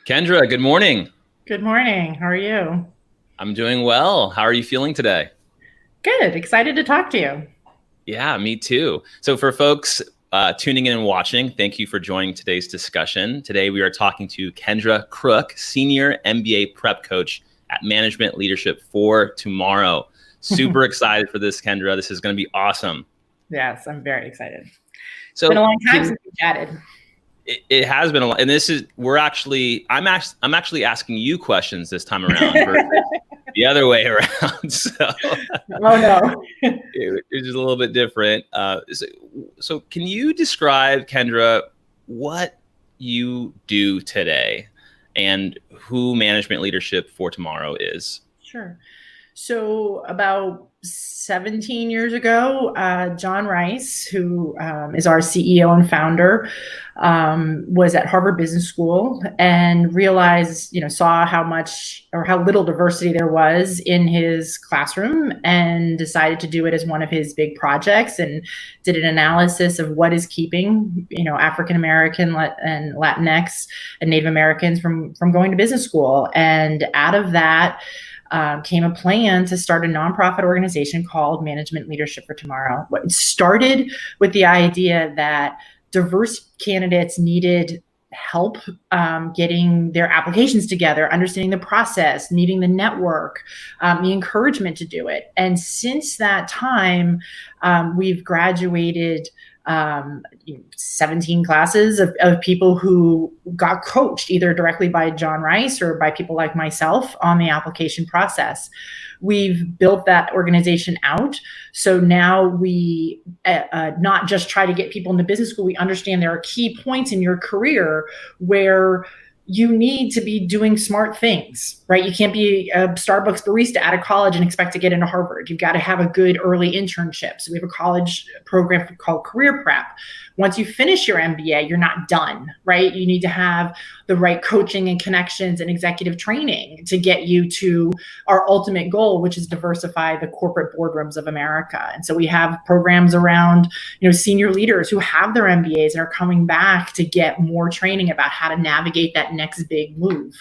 Kendra, good morning. Good morning. How are you? I'm doing well. How are you feeling today? Good. Excited to talk to you. Yeah, me too. So for folks tuning in and watching, thank you for joining today's discussion. Today we are talking to Kendra Crook, Senior MBA Prep Coach at Management Leadership for Tomorrow. Super excited for this, Kendra. This is going to be awesome. Yes, I'm very excited. It's been a So long time since we chatted. it has been a lot, and I'm actually asking you questions this time around versus the other way around. So Oh no. it's just a little bit different. So can you describe, Kendra, what you do today and who Management Leadership for Tomorrow is? Sure. So about 17 years ago, John Rice, who is our CEO and founder, was at Harvard Business School and realized, saw how much or how little diversity there was in his classroom and decided to do it as one of his big projects and did an analysis of what is keeping, African American and Latinx and Native Americans from going to business school. And out of that, came a plan to start a nonprofit organization called Management Leadership for Tomorrow. It started with the idea that diverse candidates needed help getting their applications together, understanding the process, needing the network, the encouragement to do it. And since that time, we've graduated 17 classes of people who got coached either directly by John Rice or by people like myself on the application process. We've built that organization out. So now we not just try to get people into business school. We understand there are key points in your career where you need to be doing smart things, right? You can't be a Starbucks barista out of college and expect to get into Harvard. You've got to have a good early internship. So we have a college program called Career Prep. Once you finish your MBA, you're not done, right? You need to have the right coaching and connections and executive training to get you to our ultimate goal, which is diversify the corporate boardrooms of America. And so we have programs around, senior leaders who have their MBAs and are coming back to get more training about how to navigate that next big move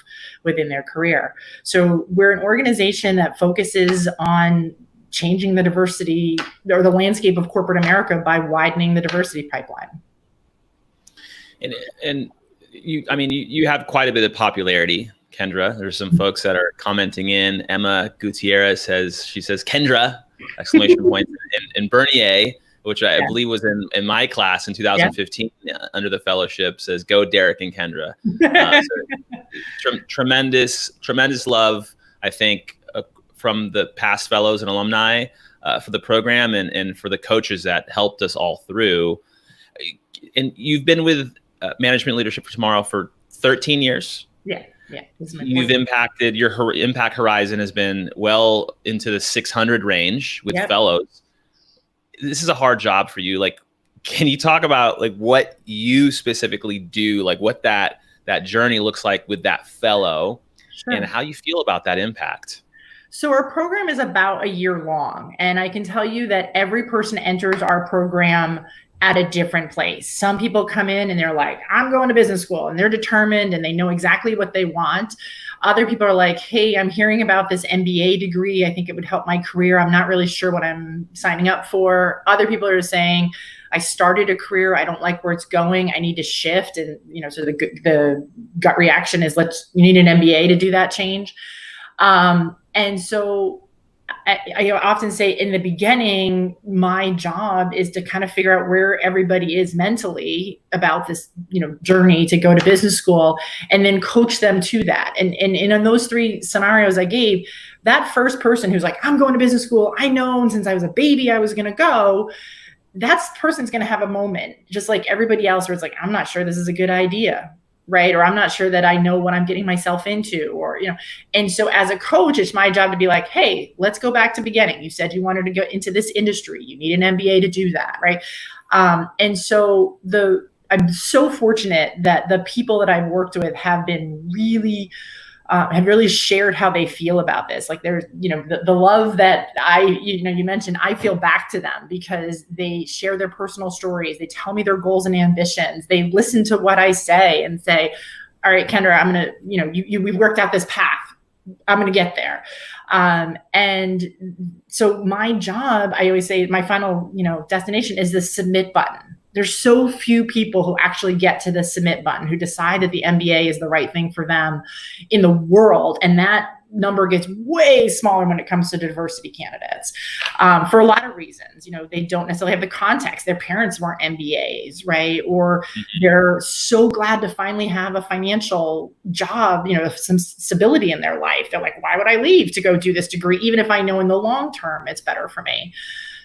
within their career. So we're an organization that focuses on changing the diversity or the landscape of corporate America by widening the diversity pipeline. And you have quite a bit of popularity, Kendra. There's some folks that are commenting in. Emma Gutierrez says, Kendra, exclamation point, and Bernier, which I believe was in my class in 2015 under the fellowship, says, go Derek and Kendra. Tremendous love, I think, from the past fellows and alumni for the program and for the coaches that helped us all through. And you've been with Management Leadership for Tomorrow for 13 years. Yeah. You've impacted, your impact horizon has been well into the 600 range with fellows. This is a hard job for you. Like, can you talk about like what you specifically do, like what that journey looks like with that fellow and how you feel about that impact? So our program is about a year long, and I can tell you that every person enters our program at a different place. Some people come in and they're like, I'm going to business school, and they're determined and they know exactly what they want. Other people are like, hey, I'm hearing about this MBA degree. I think it would help my career. I'm not really sure what I'm signing up for. Other people are saying, I started a career. I don't like where it's going. I need to shift. And, so the gut reaction is you need an MBA to do that change. And so I often say in the beginning, my job is to kind of figure out where everybody is mentally about this, journey to go to business school and then coach them to that. And in those three scenarios I gave, that first person who's like, I'm going to business school, I know since I was a baby, I was going to go. That person's going to have a moment just like everybody else where it's like, I'm not sure this is a good idea. Right. Or I'm not sure that I know what I'm getting myself into, or, and so as a coach, it's my job to be like, hey, let's go back to beginning. You said you wanted to go into this industry. You need an MBA to do that. Right. And so I'm so fortunate that the people that I've worked with have been really have really shared how they feel about this. Like there's, the love that you mentioned, I feel back to them because they share their personal stories. They tell me their goals and ambitions. They listen to what I say and say, all right, Kendra, I'm going to, we worked out this path. I'm going to get there. And so my job, I always say my final, destination is the submit button. There's so few people who actually get to the submit button, who decide that the MBA is the right thing for them in the world. And that number gets way smaller when it comes to diversity candidates, for a lot of reasons. They don't necessarily have the context. Their parents weren't MBAs, right? Or they're so glad to finally have a financial job, some stability in their life. They're like, why would I leave to go do this degree, even if I know in the long term it's better for me?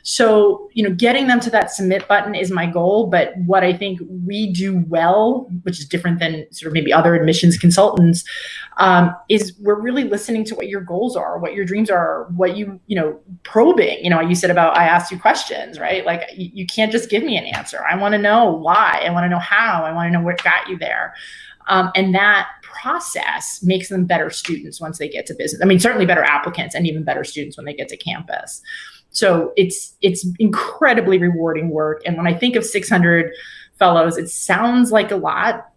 So, getting them to that submit button is my goal. But what I think we do well, which is different than sort of maybe other admissions consultants, is we're really listening to what your goals are, what your dreams are, what probing. You said about, I asked you questions, right? Like you can't just give me an answer. I want to know why. I want to know how. I want to know what got you there. And that process makes them better students once they get to business. I mean, certainly better applicants and even better students when they get to campus. So it's incredibly rewarding work. And when I think of 600 fellows, it sounds like a lot,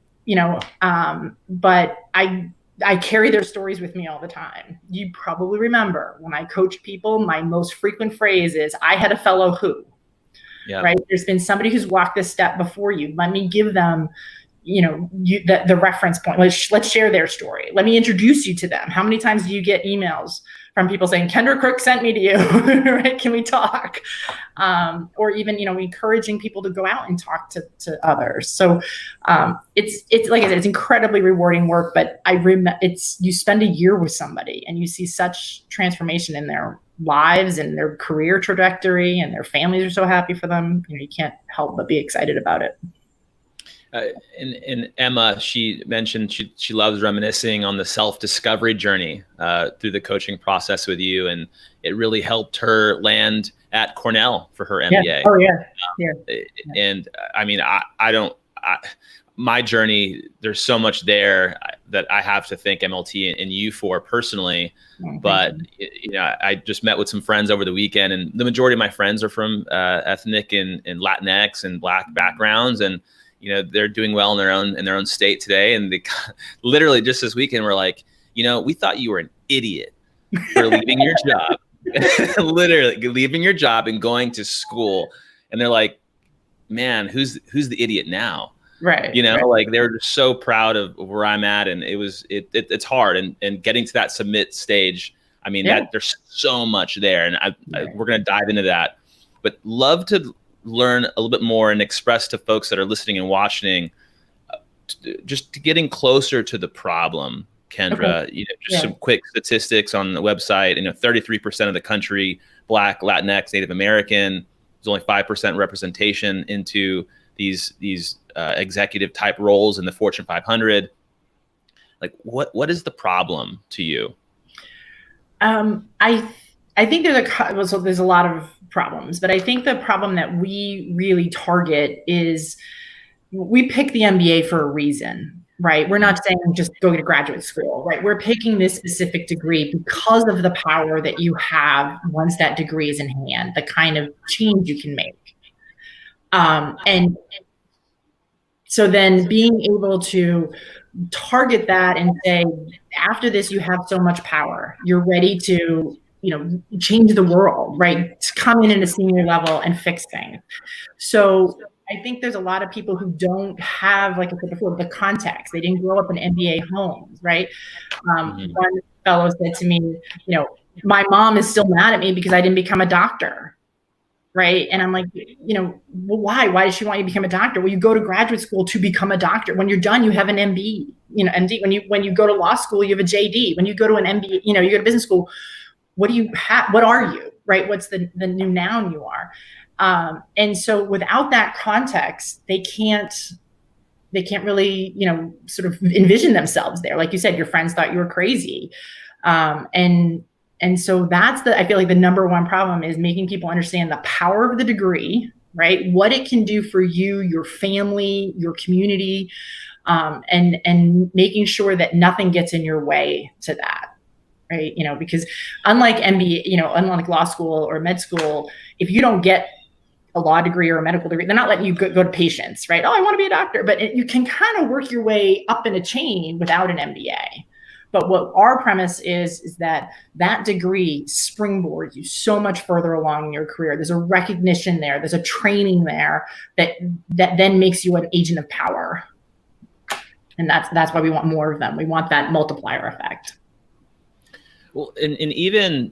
but I carry their stories with me all the time. You probably remember when I coach people, my most frequent phrase is, I had a fellow who, right? There's been somebody who's walked this step before you. Let me give them the reference point. Let's share their story. Let me introduce you to them. How many times do you get emails from people saying, Kendra Crook sent me to you, right? Can we talk? Or even, encouraging people to go out and talk to others. So it's like I said, it's incredibly rewarding work, but you spend a year with somebody and you see such transformation in their lives and their career trajectory, and their families are so happy for them. You can't help but be excited about it. And Emma, she mentioned she loves reminiscing on the self-discovery journey through the coaching process with you, and it really helped her land at Cornell for her MBA. Yeah. Oh yeah. And I mean, my journey, there's so much there that I have to thank MLT and you for personally. But I just met with some friends over the weekend, and the majority of my friends are from ethnic and Latinx and Black backgrounds, and they're doing well in their own state today. And they literally just this weekend were like, we thought you were an idiot for leaving your job, literally leaving your job and going to school. And they're like, man, who's the idiot now? Right. Like they're just so proud of where I'm at. And it's hard. And getting to that submit stage, I mean, that there's so much there. And we're going to dive into that, but love to learn a little bit more and express to folks that are listening and watching, just getting closer to the problem, Kendra. Okay. Some quick statistics on the website. 33% of the country, Black, Latinx, Native American. There's only 5% representation into these executive type roles in the Fortune 500. Like, what is the problem to you? I think there's a lot of problems, but I think the problem that we really target is we pick the MBA for a reason, right? We're not saying just go to graduate school, right? We're picking this specific degree because of the power that you have once that degree is in hand, the kind of change you can make. And so then being able to target that and say, after this, you have so much power. You're ready to change the world, right? To come in at a senior level and fix things. So I think there's a lot of people who don't have, like I said before, the context. They didn't grow up in MBA homes, right? One fellow said to me, my mom is still mad at me because I didn't become a doctor, right? And I'm like, well, why? Why does she want you to become a doctor? Well, you go to graduate school to become a doctor. When you're done, you have an MD, MD. When you go to law school, you have a JD. When you go to an MBA, you go to business school, what do you have? What are you, right? What's the new noun you are? And so without that context, they can't really, sort of envision themselves there. Like you said, your friends thought you were crazy. And so I feel like the number one problem is making people understand the power of the degree, right? What it can do for you, your family, your community, and making sure that nothing gets in your way to that. Right. Because unlike MBA, unlike law school or med school, if you don't get a law degree or a medical degree. They're not letting you go to patients, right? Oh, I want to be a doctor, but you can kind of work your way up in a chain without an MBA. But what our premise is that degree springboards you so much further along in your career. There's a recognition there. There's a training there that then makes you an agent of power. And that's why we want more of them. We want that multiplier effect. Well, and even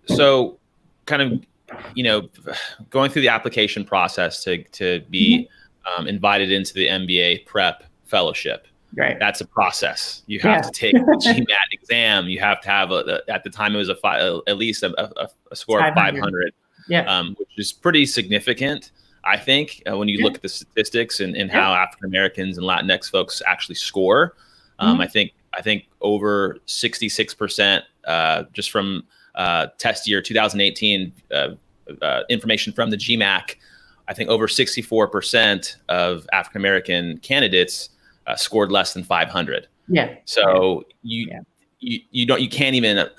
so, kind of, going through the application process to be invited into the MBA Prep Fellowship. Right. That's a process. You have to take the GMAT exam. You have to have at the time it was at least a score of 500, which is pretty significant. I think when you look at the statistics and how African Americans and Latinx folks actually score, I think over 66% just from test year 2018 information from the GMAC. I think over 64% of African American candidates scored less than 500. Yeah. So you can't even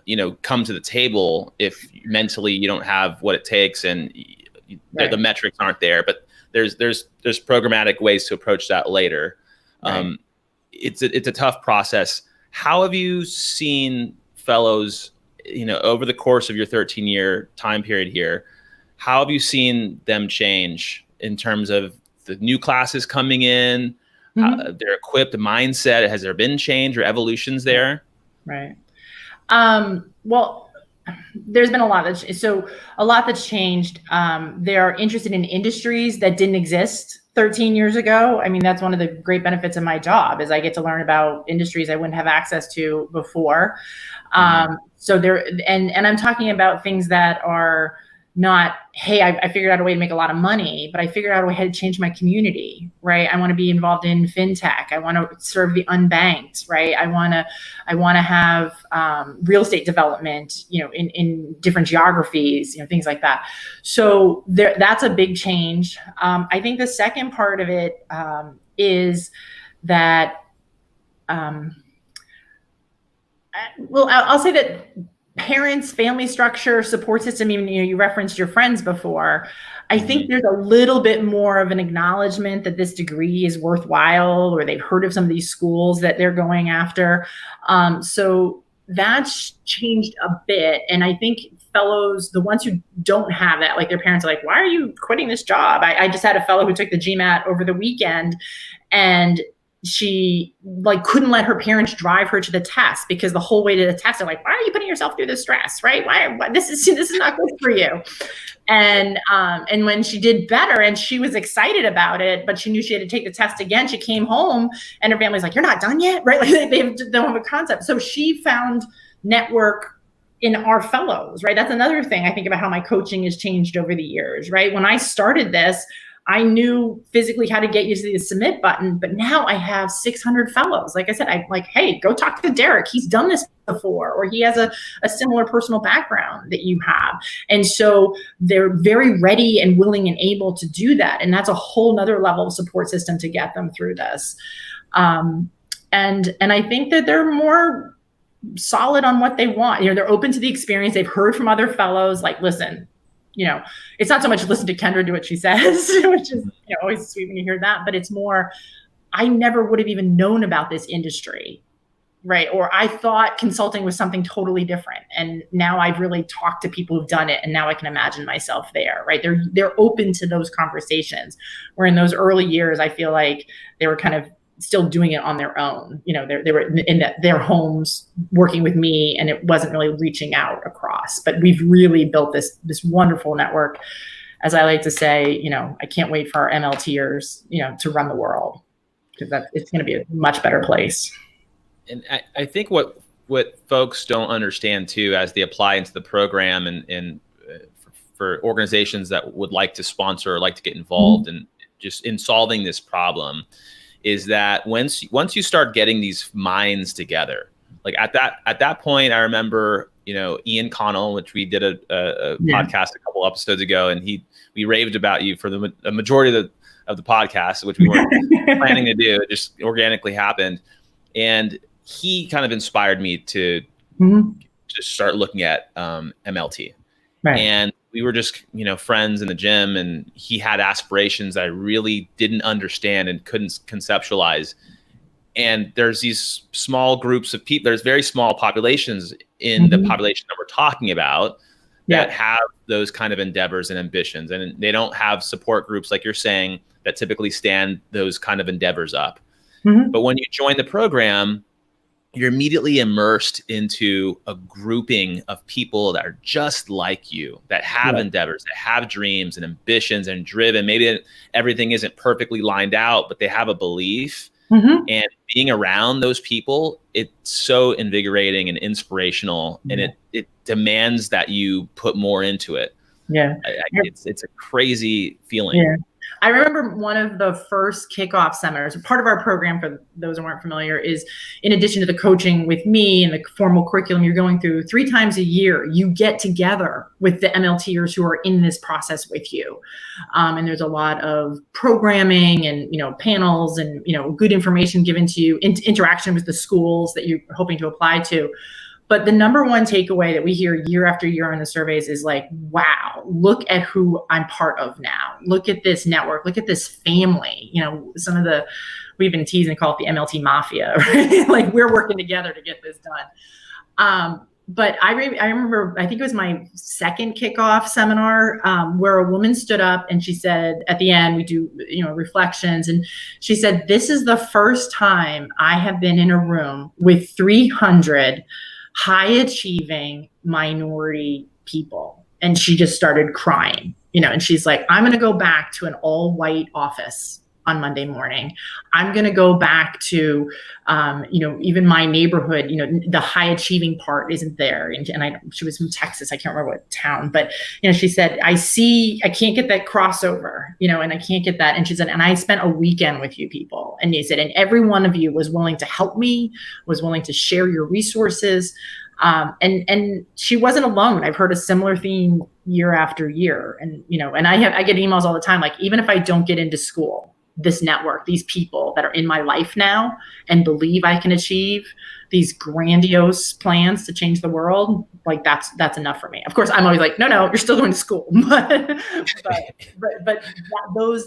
come to the table if mentally you don't have what it takes, and the metrics aren't there. But there's programmatic ways to approach that later. Right. It's a tough process. How have you seen fellows, over the course of your 13-year time period here? How have you seen them change in terms of the new classes coming in? Their equipped mindset? Has there been change or evolutions there? Right. Well, there's been a lot that's changed. They're interested in industries that didn't exist 13 years ago. I mean, that's one of the great benefits of my job is I get to learn about industries I wouldn't have access to before. So there, and I'm talking about things that are not, hey, I figured out a way to make a lot of money, but I figured out a way to change my community, right? I want to be involved in fintech. I want to serve the unbanked, right? I want to have real estate development, in different geographies, things like that. So that's a big change. I think the second part of it is that, I'll say that parents, family structure, support system, even, you referenced your friends before. I think there's a little bit more of an acknowledgement that this degree is worthwhile, or they've heard of some of these schools that they're going after. So that's changed a bit. And I think fellows, the ones who don't have that, like their parents are like, why are you quitting this job? I just had a fellow who took the GMAT over the weekend, and she couldn't let her parents drive her to the test because the whole way to the test, they're like, why are you putting yourself through this stress? Right? Why this is not good for you. And when she did better and she was excited about it, but she knew she had to take the test again, she came home and her family's like, you're not done yet. Right? Like they don't have a concept. So she found network in our fellows, right? That's another thing I think about how my coaching has changed over the years, right? When I started this, I knew physically how to get you to the submit button, but now I have 600 fellows. Like I said, I'm like, hey, go talk to Derek. He's done this before, or he has a similar personal background that you have. And so they're very ready and willing and able to do that. And that's a whole nother level of support system to get them through this. And I think that they're more solid on what they want. They're open to the experience. They've heard from other fellows, like, listen, it's not so much listen to Kendra do what she says, which is always sweet when you hear that, but it's more, I never would have even known about this industry, right? Or I thought consulting was something totally different. And now I've really talked to people who've done it, and now I can imagine myself there, right? They're open to those conversations, where in those early years, I feel like they were kind of still doing it on their own. They were in their homes working with me, and it wasn't really reaching out across. But we've really built this wonderful network. As I like to say, I can't wait for our MLTers, to run the world, because it's going to be a much better place. And I think what folks don't understand too, as they apply into the program, and for organizations that would like to sponsor or like to get involved in just in solving this problem, is that once you start getting these minds together, like at that point, I remember, Ian Connell, which we did a podcast a couple episodes ago, and we raved about you for the majority of the podcast, which we weren't planning to do. It just organically happened. And he kind of inspired me to just start looking at MLT. Right. And we were just, friends in the gym, and he had aspirations that I really didn't understand and couldn't conceptualize. And there's these small groups of people, there's very small populations in the population that we're talking about that have those kind of endeavors and ambitions. And they don't have support groups, like you're saying, that typically stand those kind of endeavors up. But when you join the program, you're immediately immersed into a grouping of people that are just like you, that have endeavors, that have dreams and ambitions and driven. Maybe everything isn't perfectly lined out, but they have a belief. And being around those people, it's so invigorating and inspirational, and it demands that you put more into it. It's a crazy feeling. I remember one of the first kickoff seminars, part of our program, for those who aren't familiar, is in addition to the coaching with me and the formal curriculum you're going through, 3 times a year, you get together with the MLTers who are in this process with you. And there's a lot of programming and, panels and, good information given to you, interaction with the schools that you're hoping to apply to. But the number one takeaway that we hear year after year on the surveys is like, wow, look at who I'm part of now. Look at this network. Look at this family. We've been teasing, call it the MLT mafia, right? Like, we're working together to get this done. But I remember, I think it was my second kickoff seminar, where a woman stood up and she said, at the end, we do, reflections. And she said, this is the first time I have been in a room with 300 high achieving minority people. And she just started crying, and she's like, I'm going to go back to an all white office on Monday morning. I'm going to go back to, even my neighborhood, the high achieving part isn't there. And she was from Texas. I can't remember what town, but, she said, I can't get that crossover, and I can't get that. And she said, and I spent a weekend with you people. And you said, and every one of you was willing to help me, was willing to share your resources. And she wasn't alone. I've heard a similar theme year after year. And, and I get emails all the time, like, even if I don't get into school, this network, these people that are in my life now and believe I can achieve these grandiose plans to change the world, like that's enough for me. Of course, I'm always like, no, you're still going to school, but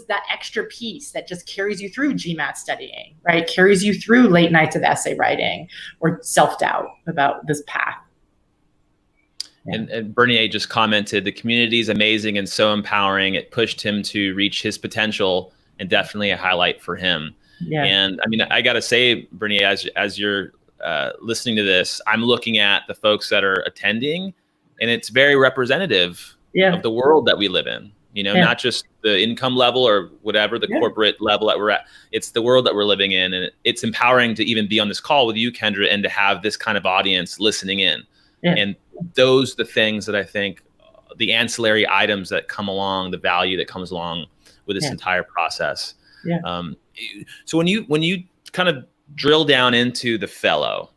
that extra piece that just carries you through GMAT studying, right? Carries you through late nights of essay writing or self-doubt about this path. And Bernier just commented, the community is amazing and so empowering. It pushed him to reach his potential, and definitely a highlight for him. And I mean, I got to say, Bernier, as you're listening to this, I'm looking at the folks that are attending, and it's very representative of the world that we live in, not just the income level or whatever, the corporate level that we're at. It's the world that we're living in. And it's empowering to even be on this call with you, Kendra, and to have this kind of audience listening in. And the things that I think, the ancillary items that come along, the value that comes along with this entire process. So when you kind of drill down into the fellow,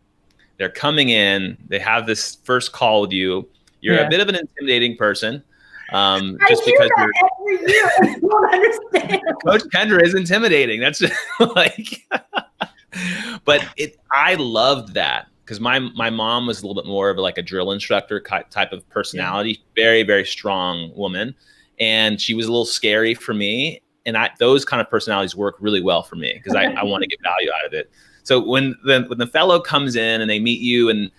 they're coming in, they have this first call with you. You're a bit of an intimidating person. Just because you're every year. I don't understand. Coach Kendra is intimidating. That's like, but I loved that. Because my mom was a little bit more of like a drill instructor type of personality, very, very strong woman. And she was a little scary for me. And those kind of personalities work really well for me because I want to get value out of it. So when the fellow comes in and they meet you, and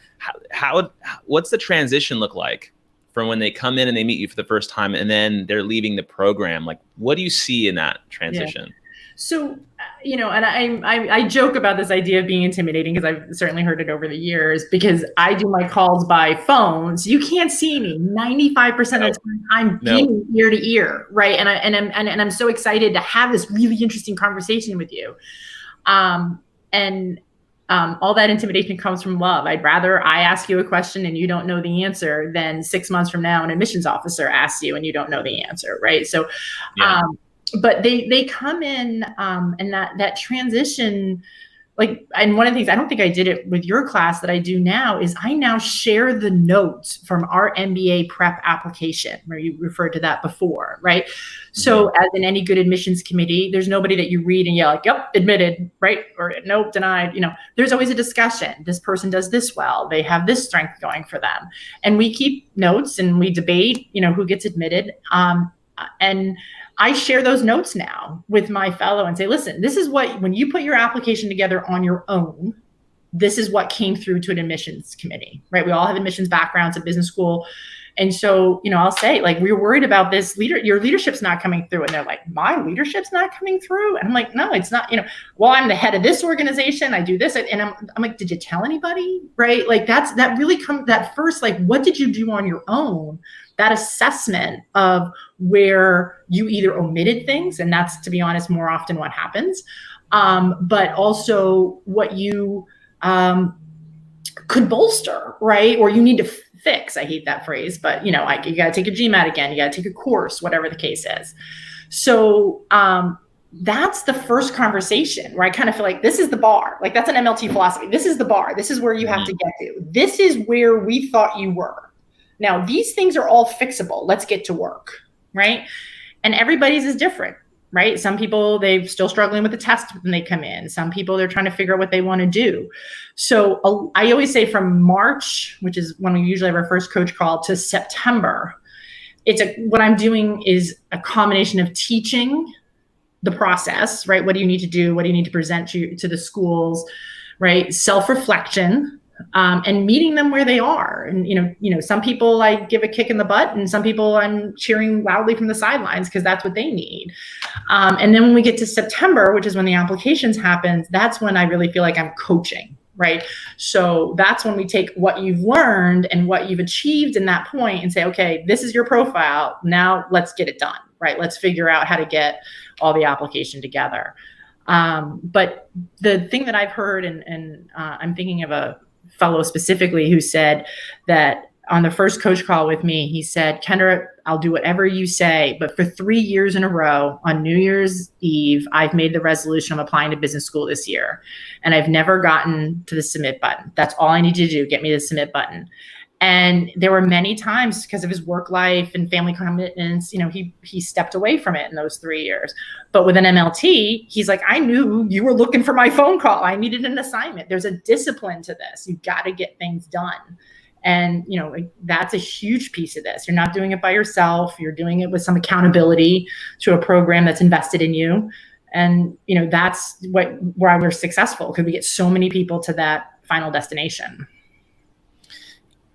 what's the transition look like from when they come in and they meet you for the first time and then they're leaving the program? Like, what do you see in that transition? So, and I joke about this idea of being intimidating because I've certainly heard it over the years, because I do my calls by phone. So you can't see me 95% of the time. I'm being ear to ear, right? And I'm so excited to have this really interesting conversation with you. All that intimidation comes from love. I'd rather I ask you a question and you don't know the answer than 6 months from now an admissions officer asks you and you don't know the answer, right? So, but they come in, and that transition, like, and one of the things, I don't think I did it with your class that I do now, is I now share the notes from our MBA prep application, where you referred to that before, right? So as in any good admissions committee, there's nobody that you read and you're like, yep, admitted, right? Or nope, denied. There's always a discussion. This person does this well. They have this strength going for them. And we keep notes and we debate, who gets admitted. And I share those notes now with my fellow and say, listen, this is what, when you put your application together on your own, this is what came through to an admissions committee, right? We all have admissions backgrounds at business school. And so, I'll say, like, we're worried about this your leadership's not coming through. And they're like, my leadership's not coming through? And I'm like, no, it's not, well, I'm the head of this organization. I do this. And I'm like, did you tell anybody? Right? Like that really comes, that first, like, what did you do on your own? That assessment of where you either omitted things, and that's, to be honest, more often what happens, but also what you could bolster, right? Or you need to fix. I hate that phrase, but you got to take a GMAT again, you got to take a course, whatever the case is. So that's the first conversation where I kind of feel like this is the bar. Like, that's an MLT philosophy. This is the bar. This is where you have to get to. This is where we thought you were. Now, these things are all fixable. Let's get to work, right? And everybody's is different, right? Some people, they're still struggling with the test when they come in. Some people, they're trying to figure out what they want to do. So I always say from March, which is when we usually have our first coach call, to September, what I'm doing is a combination of teaching the process, right? What do you need to do? What do you need to present to the schools, right? Self-reflection, and meeting them where they are. And, some people I give a kick in the butt, and some people I'm cheering loudly from the sidelines because that's what they need. And then when we get to September, which is when the applications happen, that's when I really feel like I'm coaching, right? So that's when we take what you've learned and what you've achieved in that point and say, okay, this is your profile. Now let's get it done, right? Let's figure out how to get all the application together. But the thing that I've heard, and I'm thinking of a fellow specifically who said that on the first coach call with me, he said, Kendra, I'll do whatever you say, but for 3 years in a row on New Year's Eve, I've made the resolution of applying to business school this year. And I've never gotten to the submit button. That's all I need to do, get me the submit button. And there were many times, because of his work life and family commitments, he stepped away from it in those 3 years. But with an MLT, he's like, I knew you were looking for my phone call. I needed an assignment. There's a discipline to this. You've got to get things done. And, that's a huge piece of this. You're not doing it by yourself. You're doing it with some accountability to a program that's invested in you. And, that's why we're successful, because we get so many people to that final destination.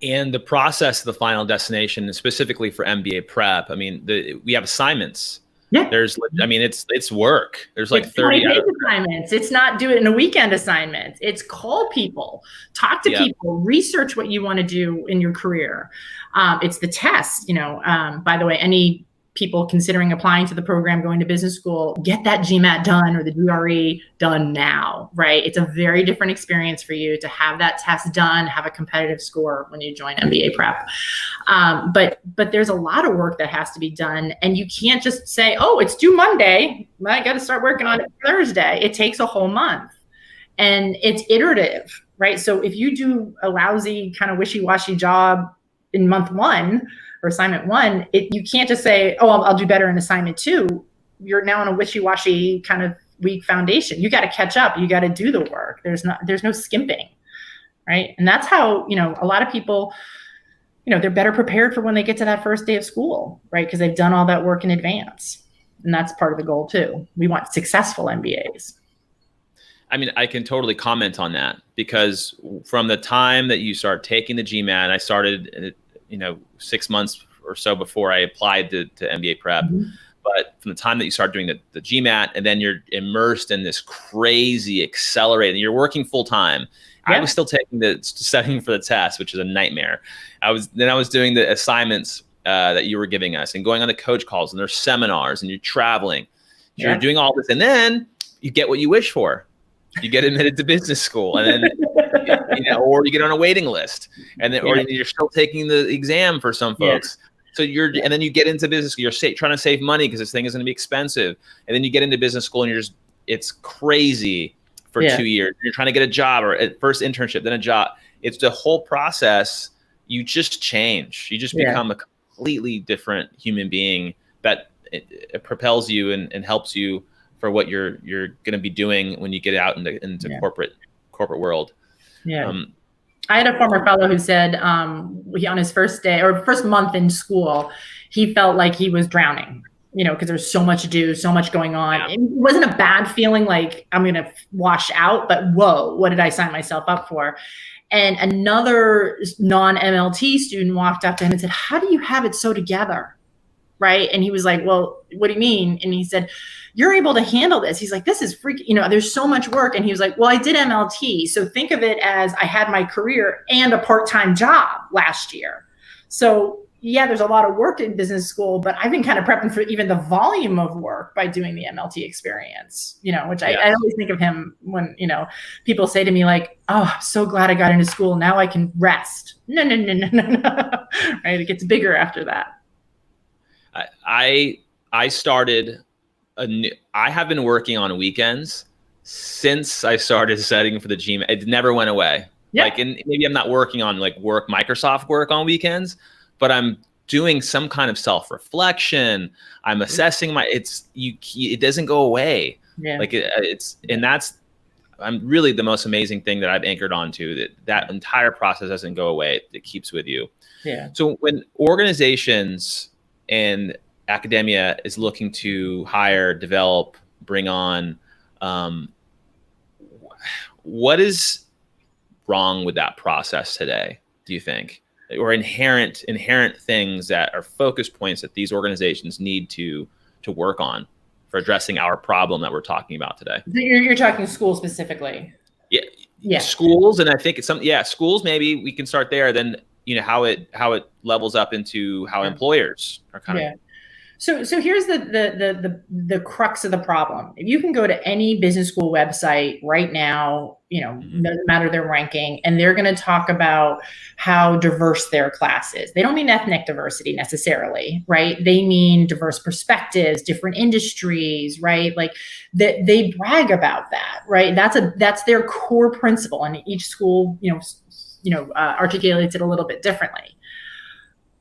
And the process of the final destination, specifically for MBA prep, we have assignments. Yeah. It's work. There's like 30 assignments. It's not do it in a weekend assignment. It's call people, talk to people, research what you want to do in your career. It's the test, by the way, any people considering applying to the program, going to business school, get that GMAT done or the DRE done now, right? It's a very different experience for you to have that test done, have a competitive score when you join MBA Prep. But there's a lot of work that has to be done, and you can't just say, oh, it's due Monday, I got to start working on it Thursday. It takes a whole month, and it's iterative, right? So if you do a lousy kind of wishy-washy job in month one, or assignment one, you can't just say, oh, I'll do better in assignment two. You're now on a wishy-washy kind of weak foundation. You got to catch up. You got to do the work. There's no skimping, right? And that's how, a lot of people, they're better prepared for when they get to that first day of school, right? Because they've done all that work in advance. And that's part of the goal too. We want successful MBAs. I can totally comment on that, because from the time that you start taking the GMAT, I started 6 months or so before I applied to MBA Prep. Mm-hmm. But from the time that you start doing the GMAT, and then you're immersed in this crazy accelerated, you're working full time. Yeah. I was still studying for the test, which is a nightmare. I was doing the assignments that you were giving us, and going on the coach calls, and there's seminars, and you're traveling. Yeah. You're doing all this, and then you get what you wish for. You get admitted to business school, and then or you get on a waiting list, and then or you're still taking the exam for some folks. Yeah. So and then you get into business school. You're trying to save money because this thing is going to be expensive, and then you get into business school, and it's crazy for 2 years. You're trying to get a job or a first internship, then a job. It's the whole process. You just change. You just become a completely different human being that it propels you and helps you for what you're going to be doing when you get out into corporate world. Yeah. I had a former fellow who said on his first day or first month in school, he felt like he was drowning, because there's so much to do, so much going on. Yeah. It wasn't a bad feeling like I'm going to wash out, but whoa, what did I sign myself up for? And another non-MLT student walked up to him and said, how do you have it so together? Right. And he was like, well, what do you mean? And he said, you're able to handle this. He's like, this is freaking, there's so much work. And he was like, well, I did MLT. So think of it as I had my career and a part-time job last year. So yeah, there's a lot of work in business school, but I've been kind of prepping for even the volume of work by doing the MLT experience, which I always think of him when, people say to me like, oh, I'm so glad I got into school. Now I can rest. No. Right. It gets bigger after that. I started I have been working on weekends since I started studying for the GMAT. It never went away. Yep. And maybe I'm not working on Microsoft work on weekends, but I'm doing some kind of self-reflection. I'm assessing it doesn't go away. Yeah. I'm really the most amazing thing that I've anchored onto, that entire process doesn't go away. It keeps with you. Yeah. So when organizations and academia is looking to hire, develop, bring on, what is wrong with that process today, do you think? Or inherent things that are focus points that these organizations need to work on for addressing our problem that we're talking about today? You're talking schools specifically. Yeah. Schools, and I think schools, maybe we can start there. Then how it levels up into how employers are kind of. So here's the crux of the problem. If you can go to any business school website right now, no matter their ranking, and they're going to talk about how diverse their class is. They don't mean ethnic diversity necessarily, right? They mean diverse perspectives, different industries, right? Like they brag about that, right? That's their core principle, and each school, articulates it a little bit differently.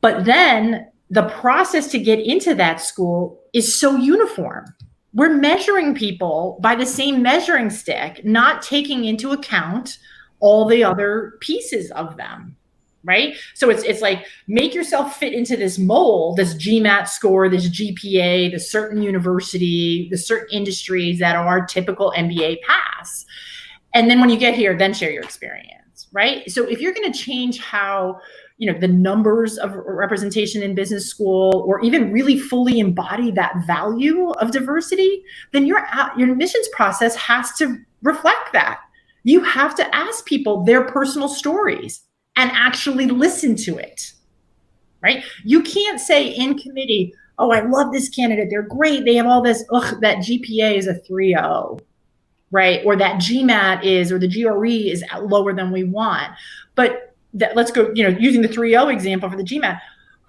But then the process to get into that school is so uniform. We're measuring people by the same measuring stick, not taking into account all the other pieces of them, right? So it's like, make yourself fit into this mold, this GMAT score, this GPA, the certain university, the certain industries that are typical MBA pass. And then when you get here, then share your experience, right? So if you're going to change how the numbers of representation in business school, or even really fully embody that value of diversity, then your admissions process has to reflect that. You have to ask people their personal stories and actually listen to it, right? You can't say in committee, oh, I love this candidate. They're great. They have all this, that GPA is a 3.0, right? Or that GMAT or the GRE is lower than we want. But let's go, using the 3.0 example for the GMAT.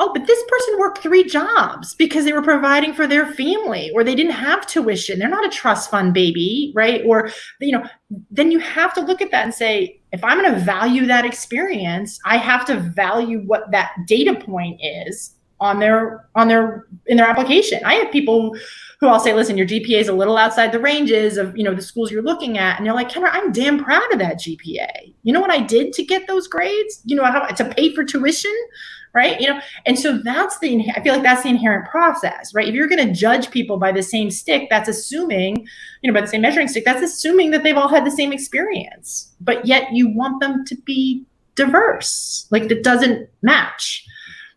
Oh, but this person worked 3 jobs because they were providing for their family, or they didn't have tuition. They're not a trust fund baby, right? Or, then you have to look at that and say, if I'm going to value that experience, I have to value what that data point is in their application. I have people who I'll say, listen, your GPA is a little outside the ranges of, the schools you're looking at. And they're like, Kendra, I'm damn proud of that GPA. You know what I did to get those grades? How to pay for tuition, right? And so I feel like that's the inherent process, right? If you're going to judge people by the same stick, that's assuming, by the same measuring stick, that's assuming that they've all had the same experience, but yet you want them to be diverse. Like, that doesn't match.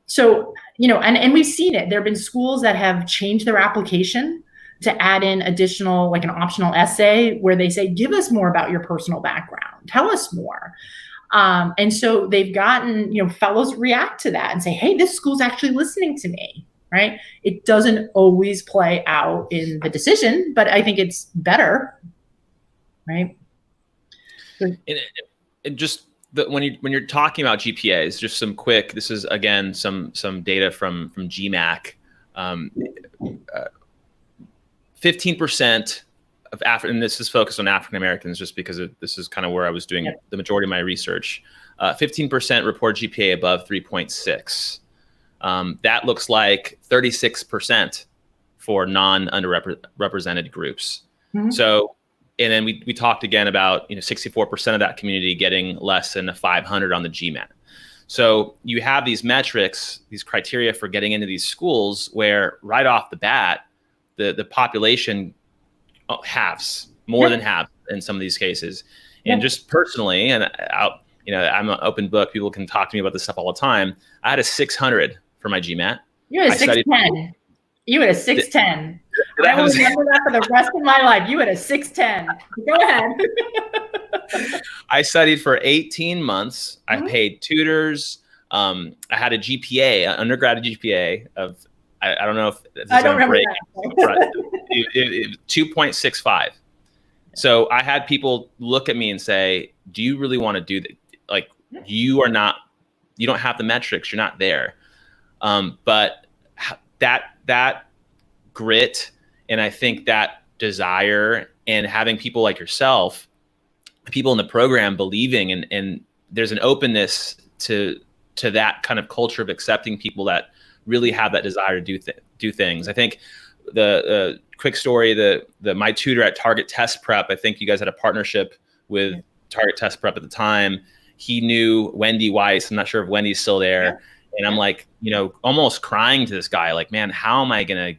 So, and we've seen it. There have been schools that have changed their application to add in additional, like an optional essay where they say, give us more about your personal background. Tell us more. And so they've gotten, fellows react to that and say, hey, this school's actually listening to me, right? It doesn't always play out in the decision, but I think it's better, right? And just when you're talking about GPAs, just some quick, this is again some data from GMAC. 15% and this is focused on African Americans just because this is kind of where I was doing the majority of my research. 15% report GPA above 3.6. That looks like 36% for non-underrepresented groups. Mm-hmm. So, and then we talked again about 64% of that community getting less than a 500 on the GMAT. So you have these metrics, these criteria for getting into these schools where right off the bat, the population halves, more than half in some of these cases. And just personally, and I'm an open book. People can talk to me about this stuff all the time. I had a 600 for my GMAT. You had a 610. You had a 610. I will remember that for the rest of my life. You had a 610. Go ahead. I studied for 18 months. Mm-hmm. I paid tutors. I had a GPA, an undergraduate GPA of, I don't know if this I don't remember that. 2.65. So I had people look at me and say, do you really want to do that? Like, you don't have the metrics. You're not there. But that grit, and I think that desire, and having people like yourself, people in the program believing, and there's an openness to that kind of culture of accepting people that really have that desire to do things. I think the quick story, my tutor at Target Test Prep, I think you guys had a partnership with Target Test Prep at the time. He knew Wendy Weiss. I'm not sure if Wendy's still there. Yeah. And I'm like, almost crying to this guy, like, man, how am I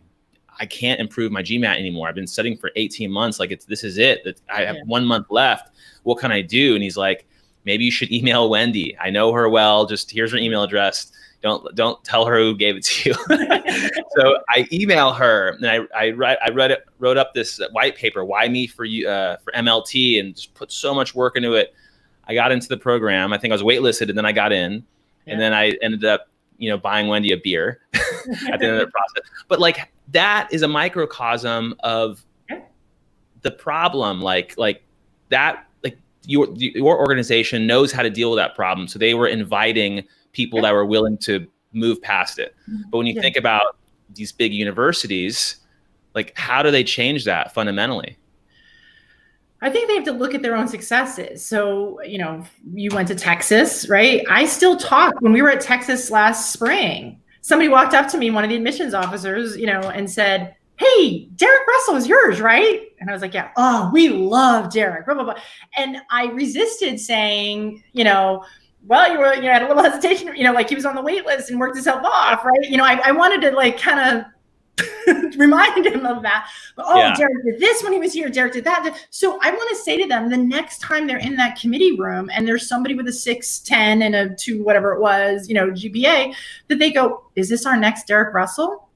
I can't improve my GMAT anymore. I've been studying for 18 months. Like, this is it. I have 1 month left. What can I do? And he's like, maybe you should email Wendy. I know her well. Just here's her email address. Don't tell her who gave it to you. So I email her, and I wrote up this white paper, why me for you, for MLT, and just put so much work into it. I got into the program. I think I was waitlisted, and then I got in, and then I ended up, buying Wendy a beer at the end of the process. But like, that is a microcosm of the problem. Like that, like your organization knows how to deal with that problem. So they were inviting people that were willing to move past it. But when you think about these big universities, like, how do they change that fundamentally? I think they have to look at their own successes. So, you went to Texas, right? I still talk when we were at Texas last spring. Somebody walked up to me, one of the admissions officers, and said, hey, Derek Russell is yours, right? And I was like, yeah. Oh, we love Derek, blah, blah, blah. And I resisted saying, well, you were, had a little hesitation, like he was on the wait list and worked himself off, right? I wanted to like kind of remind him of that. But, Derek did this when he was here. Derek did that. So I want to say to them, the next time they're in that committee room and there's somebody with a 610 and a 2, whatever it was, GPA, that they go, is this our next Derek Russell?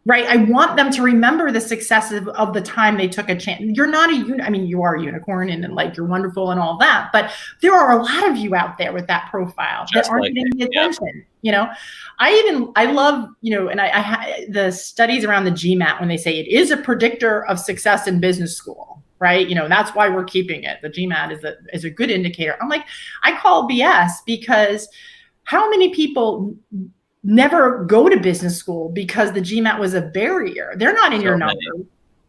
Right. I want them to remember the success of the time they took a chance. You're not you are a unicorn and like you're wonderful and all that, but there are a lot of you out there with that profile that aren't getting the attention. I love, and I the studies around the GMAT, when they say it is a predictor of success in business school, right? That's why we're keeping it. The GMAT is a good indicator. I'm like, I call BS, because how many people never go to business school because the GMAT was a barrier? They're not in your number,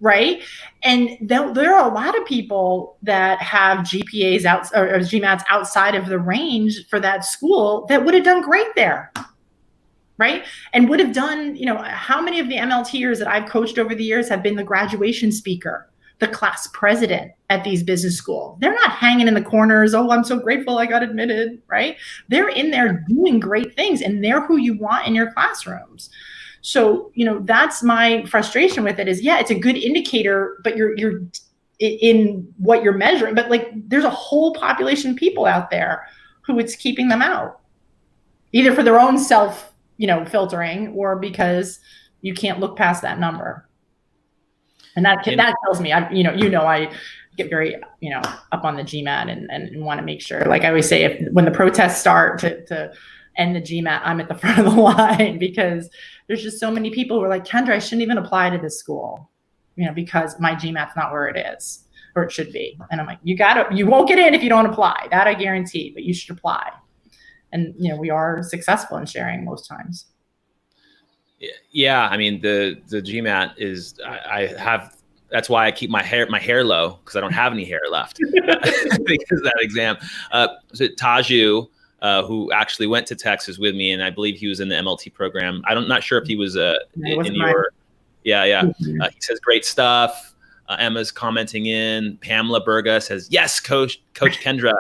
right? And there are a lot of people that have GPAs or GMATs outside of the range for that school that would have done great there, right? And would have done, how many of the MLTers that I've coached over the years have been the graduation speaker, the class president at these business schools? They're not hanging in the corners. Oh, I'm so grateful I got admitted, right? They're in there doing great things, and they're who you want in your classrooms. So, that's my frustration with it is, it's a good indicator, but you're in what you're measuring, but like, there's a whole population of people out there who it's keeping them out, either for their own self, filtering, or because you can't look past that number. And that tells me, I get very, up on the GMAT and want to make sure, like I always say, when the protests start to end the GMAT, I'm at the front of the line, because there's just so many people who are like, Kendra, I shouldn't even apply to this school, because my GMAT's not where it is, or it should be. And I'm like, you won't get in if you don't apply. That I guarantee, but you should apply. And, we are successful in sharing most times. Yeah. I mean, the GMAT is, I have that's why I keep my hair low, because I don't have any hair left because of that exam. So Taju, who actually went to Texas with me, and I believe he was in the MLT program. I'm not sure if he was in your. Yeah. He says great stuff. Emma's commenting in. Pamela Berga says, yes, Coach Kendra.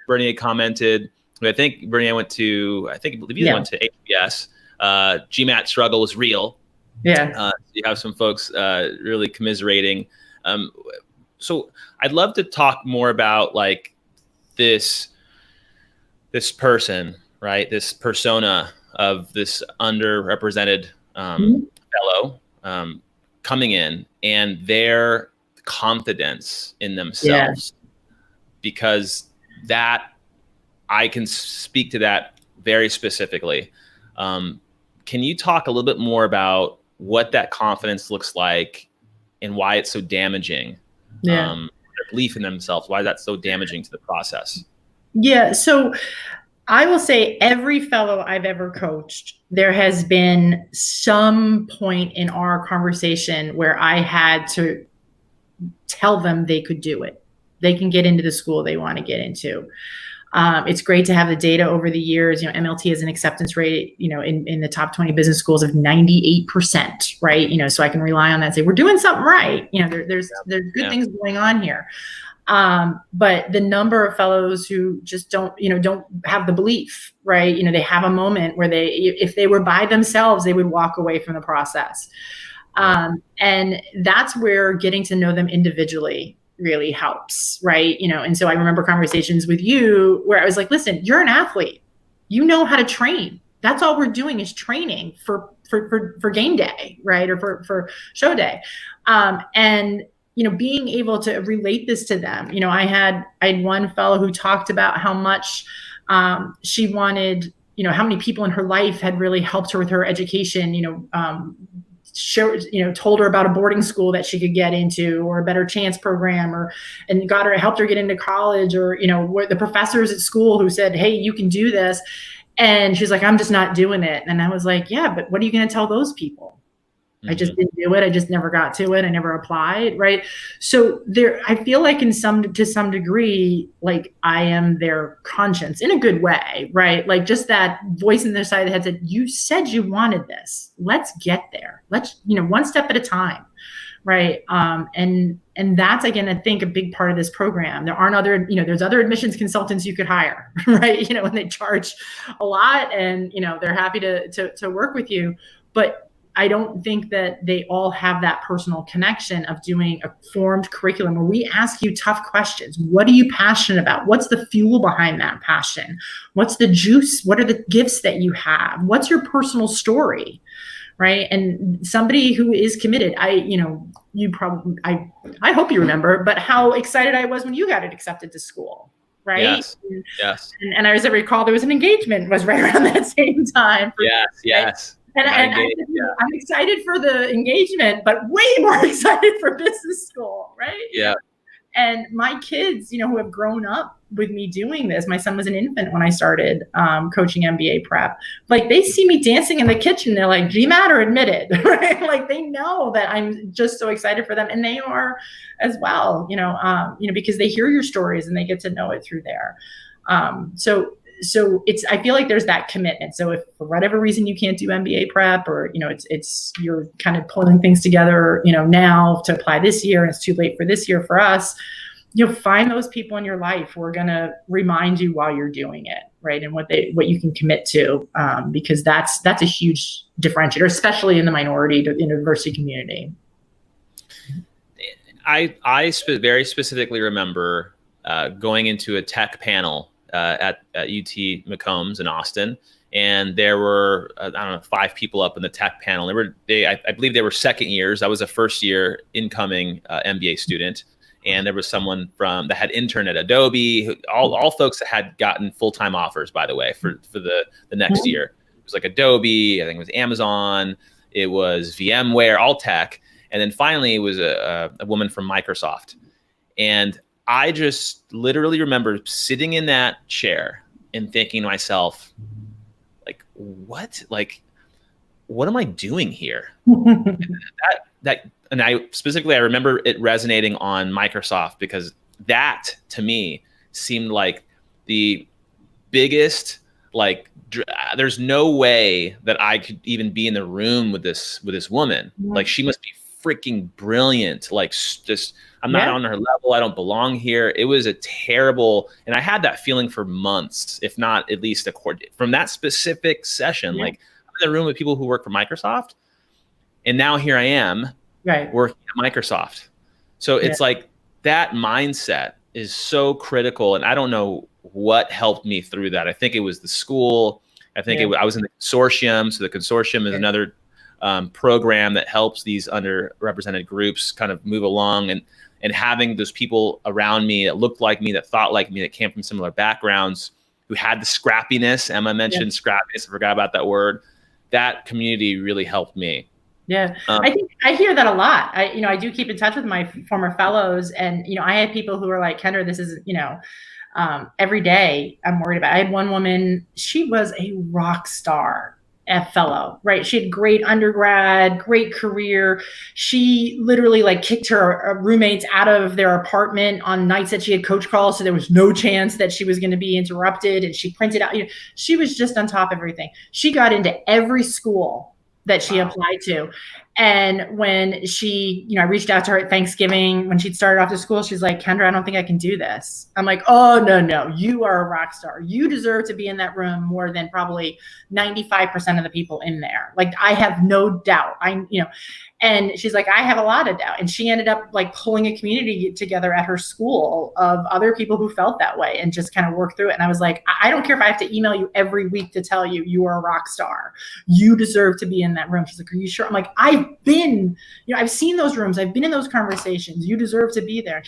Bernier commented. I think Bernier went to, I believe he went to HBS. GMAT struggle was real. Yeah. You have some folks really commiserating. So I'd love to talk more about like this person, right? This persona of this underrepresented fellow coming in, and their confidence in themselves, because that I can speak to that very specifically. Can you talk a little bit more about what that confidence looks like and why it's so damaging? Their belief in themselves, why that's so damaging to the process? Yeah. So I will say every fellow I've ever coached, there has been some point in our conversation where I had to tell them they could do it. They can get into the school they want to get into. It's great to have the data over the years. MLT has an acceptance rate, in the top 20 business schools of 98%, right? So I can rely on that and say, we're doing something right. There's good things going on here. But the number of fellows who just don't have the belief, right? They have a moment where if they were by themselves, they would walk away from the process. And that's where getting to know them individually really helps, right? And so I remember conversations with you where I was like, listen, you're an athlete. You know how to train. That's all we're doing is training for game day, right? Or for show day. And being able to relate this to them. I had one fellow who talked about how much she wanted, how many people in her life had really helped her with her education, told her about a boarding school that she could get into, or a better chance program, and helped her get into college, or, the professors at school who said, hey, you can do this. And she's like, I'm just not doing it. And I was like, yeah, but what are you going to tell those people? I just didn't do it. I just never got to it. I never applied. Right. So I feel like to some degree, like I am their conscience in a good way. Right. Like just that voice in their side of the head said, you said you wanted this. Let's get there. Let's, one step at a time. Right. And that's, again, I think a big part of this program. There aren't there's other admissions consultants you could hire, right. And they charge a lot, and, they're happy to work with you, but I don't think that they all have that personal connection of doing a formed curriculum where we ask you tough questions. What are you passionate about? What's the fuel behind that passion? What's the juice? What are the gifts that you have? What's your personal story? Right. And somebody who is committed, I hope you remember, but how excited I was when you got it accepted to school. Right. Yes. And as I recall, there was an engagement was right around that same time. Yes. And I'm excited for the engagement, but way more excited for business school, right? Yeah. And my kids, who have grown up with me doing this, my son was an infant when I started coaching MBA Prep. Like they see me dancing in the kitchen, they're like, GMAT or admitted, right? Like they know that I'm just so excited for them, and they are as well, because they hear your stories and they get to know it through there. So I feel like there's that commitment. So if for whatever reason you can't do MBA prep, or, you're kind of pulling things together, now to apply this year, and it's too late for this year for us, find those people in your life who are going to remind you while you're doing it, right? And what you can commit to, because that's a huge differentiator, especially in the minority to diversity community. I very specifically remember going into a tech panel at UT McCombs in Austin, and there were 5 people up in the tech panel. I believe they were second years. I was a first year incoming MBA student, and there was someone that had interned at Adobe. All folks that had gotten full-time offers, by the way, for the next year. It was like Adobe, I think it was Amazon, it was VMware, all tech, and then finally it was a woman from Microsoft, and I just literally remember sitting in that chair and thinking to myself, like, what am I doing here? and I specifically, I remember it resonating on Microsoft, because that to me seemed like the biggest, like, there's no way that I could even be in the room with this woman. Like, she must be freaking brilliant. Like, just, I'm not on her level. I don't belong here. It was a terrible, and I had that feeling for months, if not at least a quarter, from that specific session. Like, I'm in the room with people who work for Microsoft, and now here I am working at Microsoft. So it's like, that mindset is so critical. And I don't know what helped me through that. I think it was the school. I think I was in the consortium. So the consortium is another program that helps these underrepresented groups kind of move along, and having those people around me that looked like me, that thought like me, that came from similar backgrounds, who had the scrappiness. Emma mentioned scrappiness. I forgot about that word. That community really helped me. Yeah, I think I hear that a lot. I do keep in touch with my former fellows, and I had people who were like, Kendra, this is every day I'm worried about. I had one woman, she was a rock star fellow, right? She had great undergrad, great career. She literally like kicked her roommates out of their apartment on nights that she had coach calls, so there was no chance that she was going to be interrupted. And she printed out, she was just on top of everything. She got into every school that she applied to. And when she, I reached out to her at Thanksgiving when she'd started off to school, she's like, Kendra, I don't think I can do this. I'm like, oh, no, you are a rock star. You deserve to be in that room more than probably 95% of the people in there. Like, I have no doubt. And she's like, I have a lot of doubt. And she ended up like pulling a community together at her school of other people who felt that way, and just kind of worked through it. And I was like, I don't care if I have to email you every week to tell you you are a rock star. You deserve to be in that room. She's like, are you sure? I'm like, I've been, I've seen those rooms. I've been in those conversations. You deserve to be there.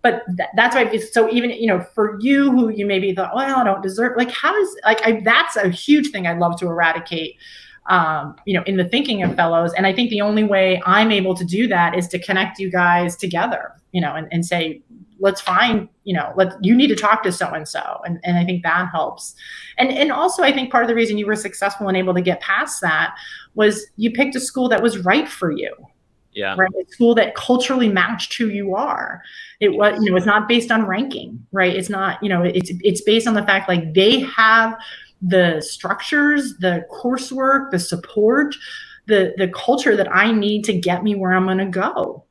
But that's why it's so, even, for you who you maybe thought, well, I don't deserve, like, how does, that's a huge thing I'd love to eradicate, in the thinking of fellows. And I think the only way I'm able to do that is to connect you guys together, and say, let's find, you need to talk to so-and-so. And I think that helps. And also, I think part of the reason you were successful and able to get past that was you picked a school that was right for you. Yeah. Right. A school that culturally matched who you are. It was, it's not based on ranking, right? It's not, it's based on the fact, like, they have the structures, the coursework, the support, the culture that I need to get me where I'm going to go.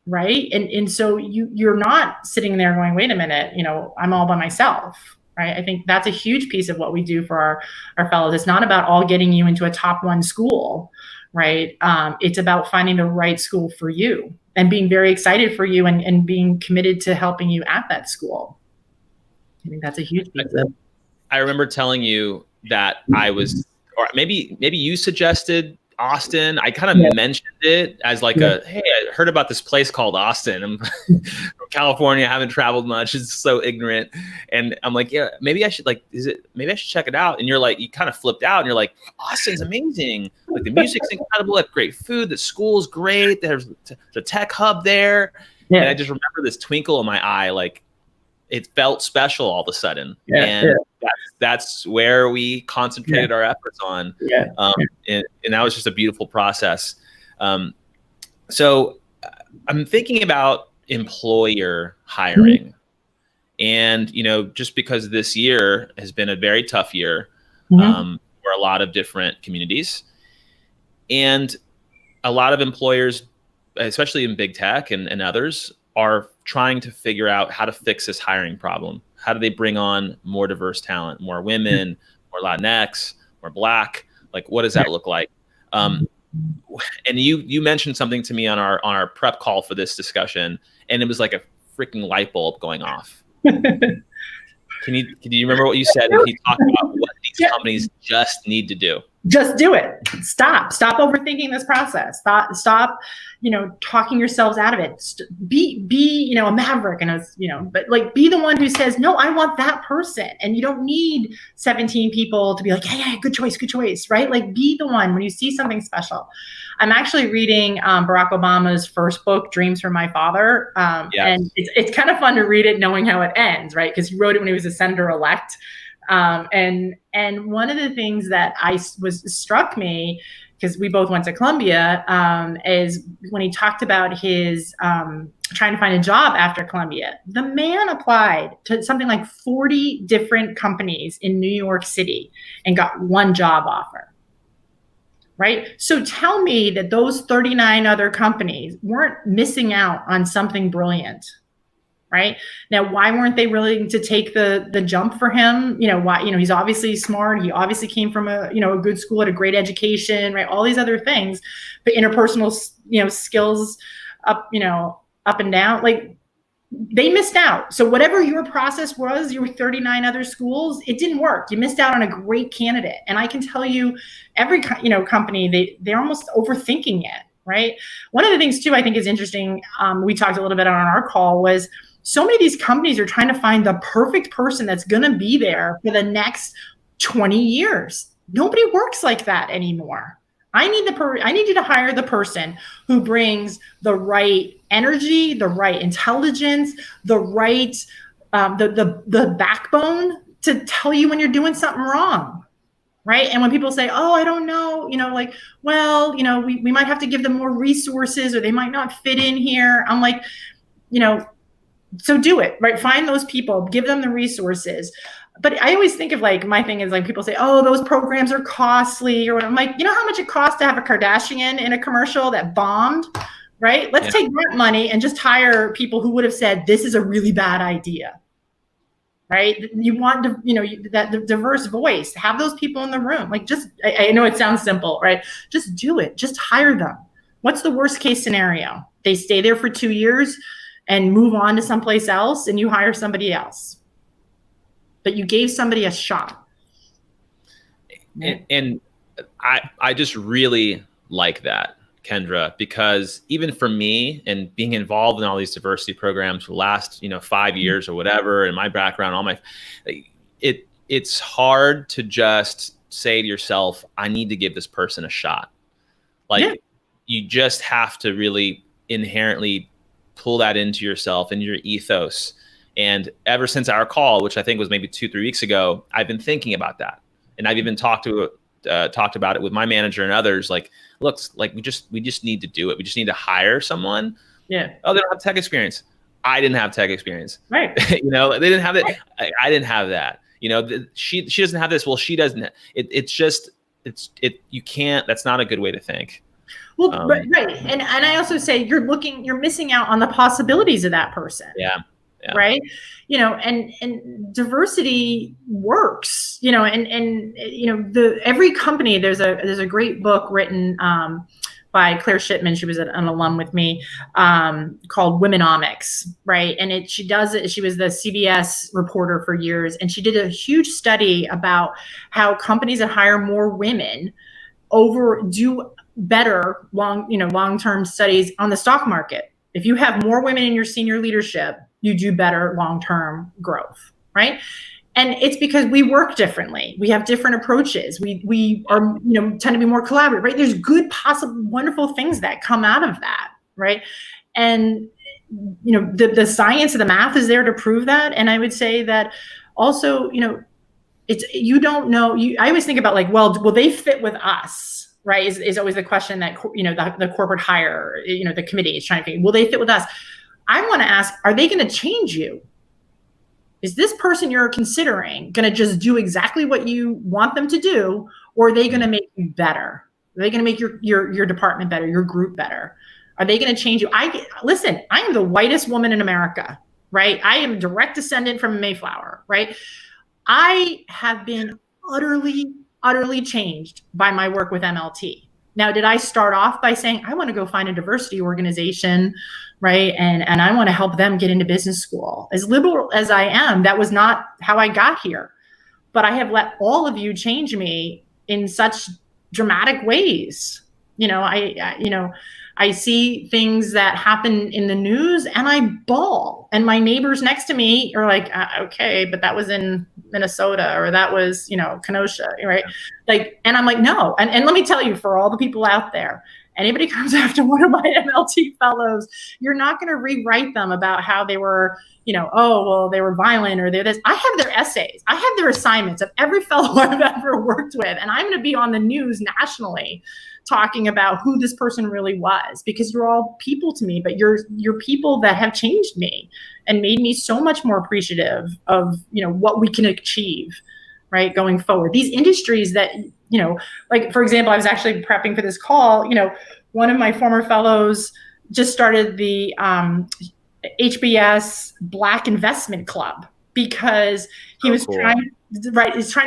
Right. And so you're not sitting there going, wait a minute, I'm all by myself. Right. I think that's a huge piece of what we do for our fellows. It's not about all getting you into a top one school. Right. It's about finding the right school for you and being very excited for you, and being committed to helping you at that school. I think that's a huge piece of it. I remember telling you that I was, or maybe you suggested Austin. I kind of mentioned it as like hey, I heard about this place called Austin. I'm from California. I haven't traveled much. It's so ignorant. And I'm like, yeah, maybe I should maybe I should check it out. And you're like, you kind of flipped out and you're like, Austin's amazing. Like, the music's incredible. Have great food. The school's great. There's the tech hub there. Yeah. And I just remember this twinkle in my eye. Like, it felt special all of a sudden. That's where we concentrated our efforts on. And that was just a beautiful process. So I'm thinking about employer hiring. And, just because this year has been a very tough year for a lot of different communities, and a lot of employers, especially in big tech and others, are trying to figure out how to fix this hiring problem. How do they bring on more diverse talent, more women, more Latinx, more Black? Like, what does that look like? And you mentioned something to me on our prep call for this discussion, and it was like a freaking light bulb going off. Can you remember what you said when he talked about what these companies just need to do? Just do it. Stop overthinking this process. Stop, talking yourselves out of it. Be, a maverick, and but like, be the one who says, no, I want that person. And you don't need 17 people to be like, yeah, good choice, right? Like, be the one when you see something special. I'm actually reading Barack Obama's first book, Dreams from My Father. And it's kind of fun to read it knowing how it ends, right? Because he wrote it when he was a senator-elect. And one of the things that struck me because we both went to Columbia, is when he talked about his trying to find a job after Columbia. The man applied to something like 40 different companies in New York City and got one job offer. Right? So tell me that those 39 other companies weren't missing out on something brilliant. Right? Now, why weren't they willing to take the jump for him? Why, he's obviously smart. He obviously came from a good school, had a great education, right? All these other things, but interpersonal, skills up and down, like they missed out. So whatever your process was, your 39 other schools, it didn't work. You missed out on a great candidate. And I can tell you every, company, they're almost overthinking it. Right. One of the things too, I think is interesting. We talked a little bit on our call was, so many of these companies are trying to find the perfect person that's going to be there for the next 20 years. Nobody works like that anymore. I need you to hire the person who brings the right energy, the right intelligence, the right the backbone to tell you when you're doing something wrong. Right. And when people say, oh, I don't know, we might have to give them more resources or they might not fit in here. I'm like, so do it, right? Find those people, give them the resources. But I always think of my thing is people say, oh, those programs are costly or what. I'm like, how much it costs to have a Kardashian in a commercial that bombed, right? Let's take that money and just hire people who would have said, this is a really bad idea, right? You want to, that diverse voice, have those people in the room. I know it sounds simple, right? Just do it. Just hire them. What's the worst case scenario? They stay there for 2 years and move on to someplace else and you hire somebody else. But you gave somebody a shot. And I just really like that, Kendra, because even for me and being involved in all these diversity programs for the last, 5 years or whatever, and my background, it's hard to just say to yourself, I need to give this person a shot. You just have to really inherently pull that into yourself and your ethos. And ever since our call, which I think was maybe 2-3 weeks ago, I've been thinking about that. And I've even talked about it with my manager and others. We just need to do it. We just need to hire someone. Yeah. Oh, they don't have tech experience. I didn't have tech experience. Right. They didn't have that. Right. I didn't have that. She doesn't have this. Well, she doesn't. You can't. That's not a good way to think. Well, right. And I also say you're missing out on the possibilities of that person. Yeah. Right. And diversity works, every company, there's a great book written by Claire Shipman. She was an alum with me, called Womenomics. Right. And she was the CBS reporter for years. And she did a huge study about how companies that hire more women do better long-term studies on the stock market. If you have more women in your senior leadership, you do better long-term growth, right? And it's because we work differently. We have different approaches. We are, tend to be more collaborative, right? There's good, possible, wonderful things that come out of that, right? And, the science and the math is there to prove that. And I would say that also, I always think about will they fit with us? Right, is always the question that the corporate hire, the committee is trying to think. Will they fit with us? I want to ask: are they going to change you? Is this person you're considering going to just do exactly what you want them to do, or are they going to make you better? Are they going to make your department better, your group better? Are they going to change you? Listen. I am the whitest woman in America. Right, I am a direct descendant from Mayflower. Right, I have been utterly changed by my work with MLT. Now, did I start off by saying, I want to go find a diversity organization, right? And I want to help them get into business school. As liberal as I am, that was not how I got here. But I have let all of you change me in such dramatic ways. I see things that happen in the news and I bawl. And my neighbors next to me are like, okay, but that was in Minnesota or that was, Kenosha, right? And I'm like, no. And let me tell you, for all the people out there, anybody comes after one of my MLT fellows, you're not going to rewrite them about how they were, they were violent or they're this. I have their essays. I have their assignments of every fellow I've ever worked with. And I'm going to be on the news nationally talking about who this person really was, because you're all people to me, but you're people that have changed me and made me so much more appreciative of, what we can achieve, right, going forward. These industries that, like, for example, I was actually prepping for this call, one of my former fellows just started the HBS Black Investment Club because he was trying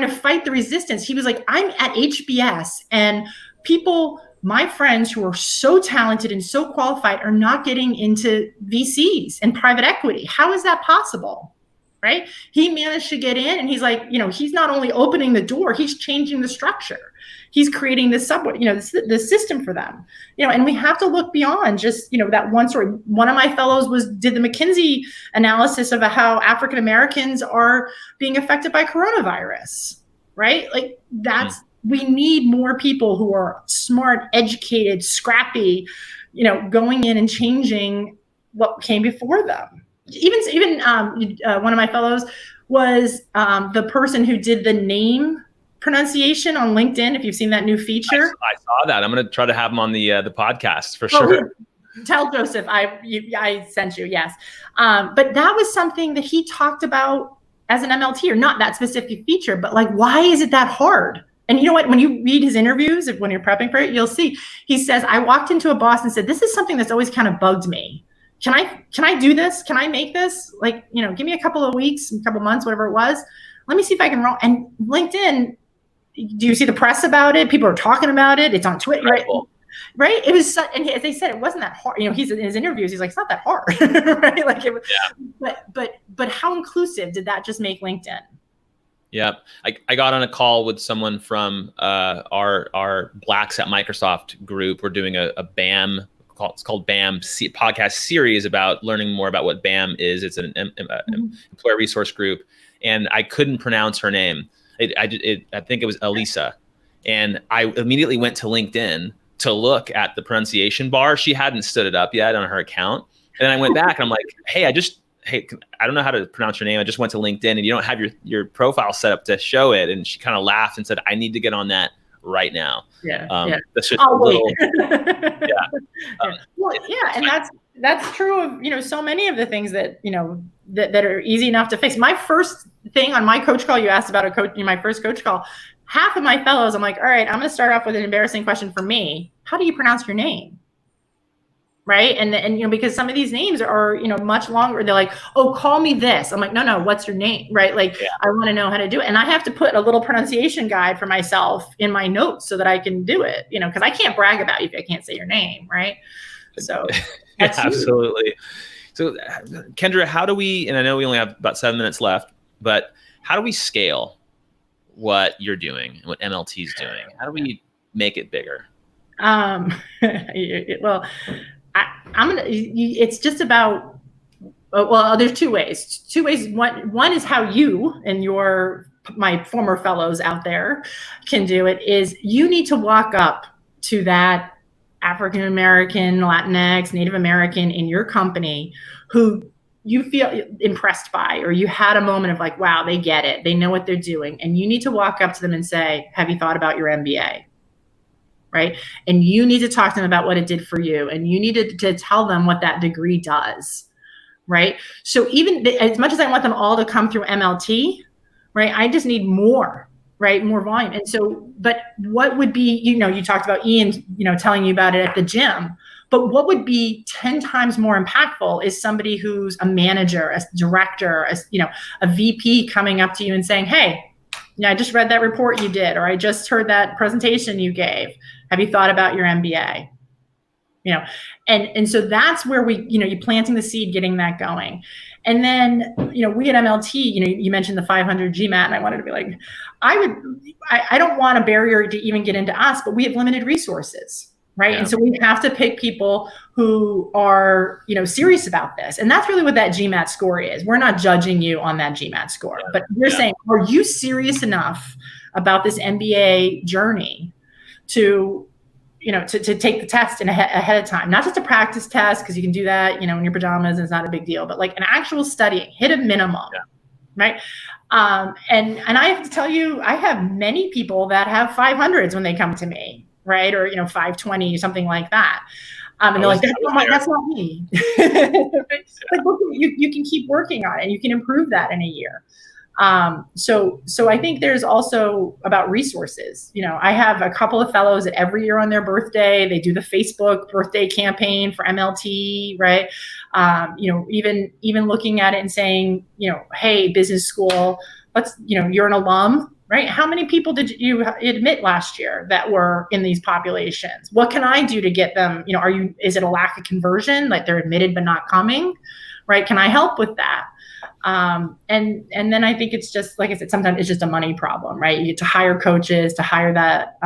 to fight the resistance. He was like, I'm at HBS and people, my friends who are so talented and so qualified are not getting into VCs and private equity. How is that possible? Right? He managed to get in, and he's like, he's not only opening the door, he's changing the structure. He's creating this subway, the system for them, and we have to look beyond just, that one story. One of my fellows did the McKinsey analysis of how African Americans are being affected by coronavirus, right? Like we need more people who are smart, educated, scrappy, going in and changing what came before them. Even one of my fellows was the person who did the name pronunciation on LinkedIn. If you've seen that new feature, I saw that. I'm going to try to have him on the podcast for sure. Tell Joseph I sent you. Yes, but that was something that he talked about as an MLT, or not that specific feature, but like, why is it that hard? And you know what? When you read his interviews, when you're prepping for it, you'll see he says, I walked into a boss and said, this is something that's always kind of bugged me. Can I do this? Can I make this? Like, give me a couple of weeks, a couple of months, whatever it was. Let me see if I can roll. And LinkedIn, do you see the press about it? People are talking about it. It's on Twitter, right? Right? It was, and as they said, it wasn't that hard. He's in his interviews, he's like, it's not that hard, right? Like, it was, but how inclusive did that just make LinkedIn? Yeah, I got on a call with someone from our Blacks at Microsoft group. We're doing a BAM. It's called BAM podcast series about learning more about what BAM is. It's an employer resource group, and I couldn't pronounce her name. I think it was Elisa, and I immediately went to LinkedIn to look at the pronunciation bar. She hadn't stood it up yet on her account, and then I went back and I'm like, hey, I don't know how to pronounce your name. I just went to LinkedIn, and you don't have your profile set up to show it. And she kind of laughed and said, I need to get on that right now. That's just a little, and that's true of, so many of the things that, that are easy enough to fix. My first thing on my coach call, you asked about a coach, my first coach call, half of my fellows, I'm like, all right, I'm going to start off with an embarrassing question for me. How do you pronounce your name? Right. And because some of these names are, much longer. They're like, oh, call me this. I'm like, no, what's your name? Right. Like, I want to know how to do it. And I have to put a little pronunciation guide for myself in my notes so that I can do it, because I can't brag about you if I can't say your name. Right. So absolutely. So Kendra, how do we, and I know we only have about 7 minutes left, but how do we scale what you're doing and what MLT is doing? How do we make it bigger? Well, it's just about, there's two ways. One is how you and my former fellows out there can do it, is you need to walk up to that African American, Latinx, Native American in your company who you feel impressed by, or you had a moment of like, wow, they get it. They know what they're doing. And you need to walk up to them and say, have you thought about your MBA? Right. And you need to talk to them about what it did for you. And you need to tell them what that degree does. Right. So even as much as I want them all to come through MLT, right, I just need more, right, more volume. And so, but what would be, you talked about Ian, telling you about it at the gym, but what would be 10 times more impactful is somebody who's a manager, a director, a VP coming up to you and saying, hey, I just read that report you did, or I just heard that presentation you gave. Have you thought about your MBA? And so that's where you're planting the seed, getting that going. And then, we at MLT, you mentioned the 500 GMAT, and I wanted to be like, I don't want a barrier to even get into us, but we have limited resources, right? Yeah. And so we have to pick people who are, serious about this. And that's really what that GMAT score is. We're not judging you on that GMAT score, but we're saying, are you serious enough about this MBA journey to take the test ahead of time, not just a practice test, because you can do that, in your pajamas and it's not a big deal, but like an actual studying, hit a minimum, right? And I have to tell you, I have many people that have 500s when they come to me, right? Or, 520, something like that. And they're like, that's not me. Like, look, you can keep working on it and you can improve that in a year. So I think there's also about resources. I have a couple of fellows that every year on their birthday, they do the Facebook birthday campaign for MLT, right? Even looking at it and saying, hey, business school, you're an alum, right? How many people did you admit last year that were in these populations? What can I do to get them? Is it a lack of conversion? Like they're admitted but not coming, right? Can I help with that? And then I think it's just, like I said, sometimes it's just a money problem, right? You get to hire coaches, to hire that,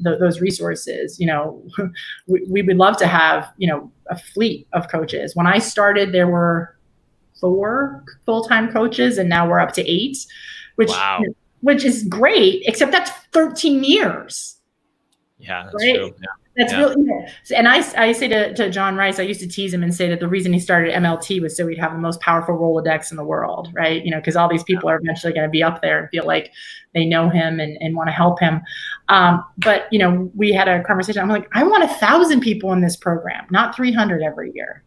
those resources. We would love to have, a fleet of coaches. When I started, there were 4 full-time coaches, and now we're up to 8, which is great, except that's 13 years. Yeah, that's right? true. Yeah. That's really, and I say to John Rice, I used to tease him and say that the reason he started MLT was so he'd have the most powerful Rolodex in the world, right? Because all these people are eventually going to be up there and feel like they know him and want to help him. But we had a conversation. I'm like, I want 1,000 people in this program, not 300 every year.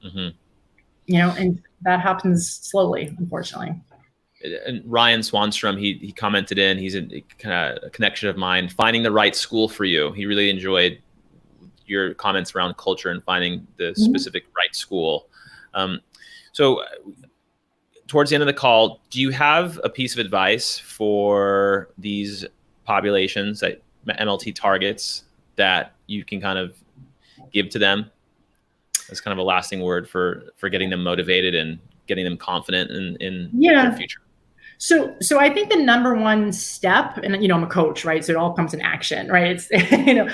Mm-hmm. And that happens slowly, unfortunately. And Ryan Swanstrom, he commented he's a kind of a connection of mine, finding the right school for you. He really enjoyed your comments around culture and finding the specific right school. So towards the end of the call, do you have a piece of advice for these populations that MLT targets that you can kind of give to them as kind of a lasting word for getting them motivated and getting them confident in their future? So I think the number one step, and I'm a coach, right? So it all comes in action, right? It's the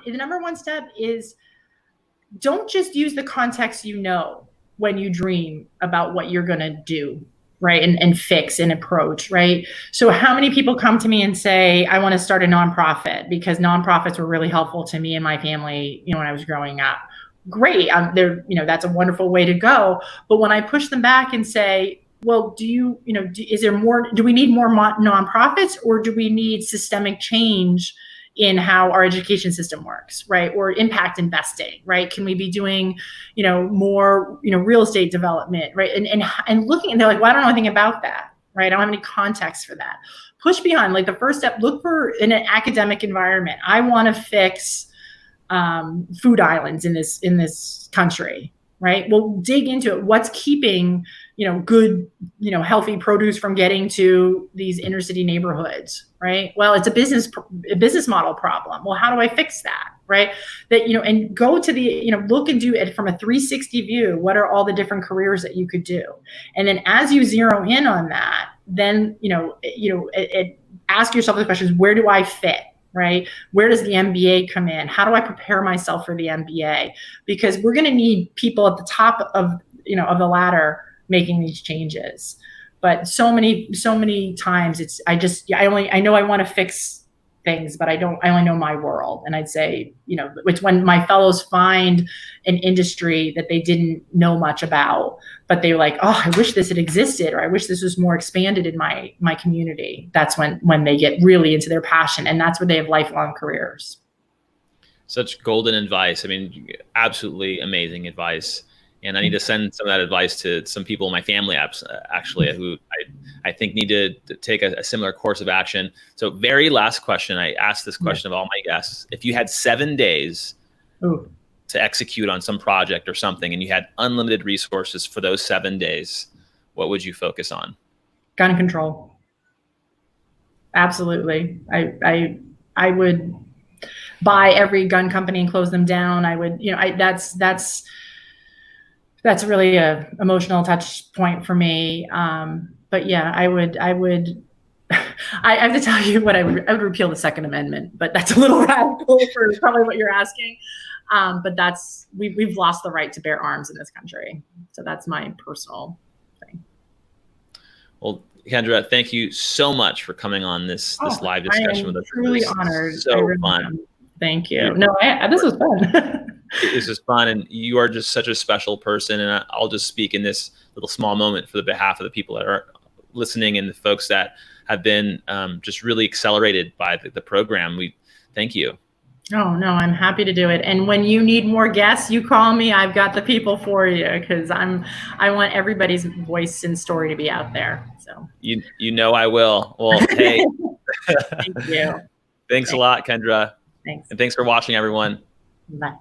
number one step is don't just use the context when you dream about what you're gonna do, right? And fix and approach, right? So how many people come to me and say, I want to start a nonprofit because nonprofits were really helpful to me and my family, when I was growing up. Great, that's a wonderful way to go. But when I push them back and say, well, do we need more nonprofits, or do we need systemic change in how our education system works, right? Or impact investing, right? Can we be doing, more, real estate development, right? And looking, and they're like, well, I don't know anything about that, right? I don't have any context for that. Push beyond, like the first step, look for in an academic environment. I want to fix food islands in this country, right? Well, dig into it. What's keeping, good, healthy produce from getting to these inner city neighborhoods, right? Well, it's a business model problem. Well, how do I fix that, right? That, and go to the, look and do it from a 360 view. What are all the different careers that you could do? And then as you zero in on that, then, ask yourself the questions, where do I fit? Right? Where does the MBA come in? How do I prepare myself for the MBA? Because we're going to need people at the top of the ladder making these changes. But so many times I know I want to fix things, but I only know my world. And I'd say, it's when my fellows find an industry that they didn't know much about, but they're like, oh, I wish this had existed, or I wish this was more expanded in my community. That's when they get really into their passion, and that's where they have lifelong careers. Such golden advice. I mean, absolutely amazing advice. And I need to send some of that advice to some people in my family, actually, who I think need to take a similar course of action. So very last question. I asked this question of all my guests. If you had 7 days to execute on some project or something, and you had unlimited resources for those 7 days, what would you focus on? Gun control. Absolutely. I would buy every gun company and close them down. I would, that's really a emotional touch point for me. But yeah, I have to tell you what I would repeal the Second Amendment, but that's a little radical for probably what you're asking. But we've lost the right to bear arms in this country. So that's my personal thing. Well, Kendra, thank you so much for coming on this live discussion with us. I'm truly honored. So fun. Thank you. No, this was fun. This is fun, and you are just such a special person. And I'll just speak in this little small moment for the behalf of the people that are listening and the folks that have been just really accelerated by the program. We thank you. Oh, no, I'm happy to do it. And when you need more guests, you call me. I've got the people for you, because I want everybody's voice and story to be out there. So you know I will. Well, hey. Thank you. Thanks a lot, Kendra. Thanks. And thanks for watching, everyone. Bye.